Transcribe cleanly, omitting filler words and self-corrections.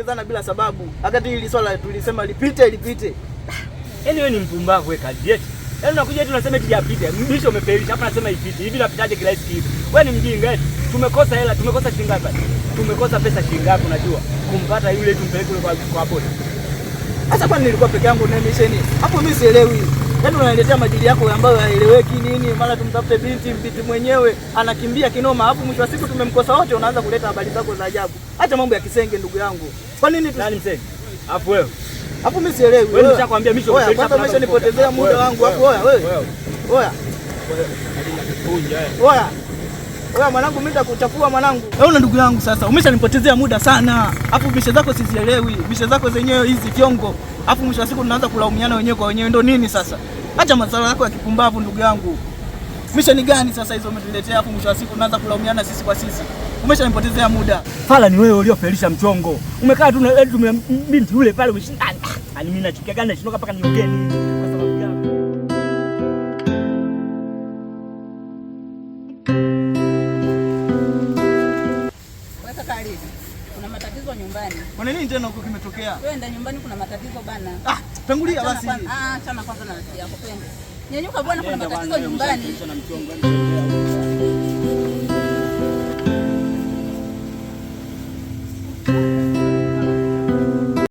kuongezana bila sababu. Wakati hili swala tulisema lipite. Yaani wewe ni mpumbavu wewe kazi yetu. Yaani unakuja eti unasema eti yapite. Mbisho umefelisha hapa nasema ipite. Hivi napitaje kila siku hivi? Wewe ni mjinga eti. Tumekosa hela, tumekosa shilingi ngapi? Tumekosa pesa shilingi ngapi unajua? Kumpata yule tumpeleke kule kwa boda. Sasa kwani nilikuwa peke yangu na misheni? Hapo mimi sielewi. Yaani unaniletea majili yako ambayo haeleweki nini? Mara tumtafute binti mwenyewe anakimbia kinoma. Hapo mwisho wa siku tumemkosa wote, unaanza kuleta habari zako za ajabu. Acha mambo ya kisenge ndugu yangu. Kwa nini nani msenge? Hapo wewe. Hapo mimi sielewi. Wewe nishakwambia mimi sio kwanza umeshanipotezea muda wangu hapo. Oya mwanangu, mimi nitakuchafua mwanangu. Wewe ndugu yangu sasa, umeshanipotezea muda sana. Hapo mishe zako sizielewi. Mishe zako zenyewe hizi fyongo. Hapo mwisho wa siku tunaanza kulaumiana wenyewe kwa wenyewe, ndio nini sasa? Acha masala yako ya kipumbavu ndugu yangu. Mishe ni gani sasa hizo umetuletea? Hapo mwisho wa siku tunaanza kulaumiana sisi kwa sisi. Umeshanipotezea muda. Fala ni wewe uliofelisha mchongo. Umekaa tu na binti yule pale umeshinda. Ani mimi nachukia gani nashindoka mpaka niongeni kwa sababu gani? Weka karibu. Kuna matatizo nyumbani. Kuna nini tena huko kimetokea? Twenda nyumbani, kuna matatizo bana. Tangulia basi. Chana kwanza na rafiki yako twende. Nyanyuka bwana, kuna matatizo nyumbani.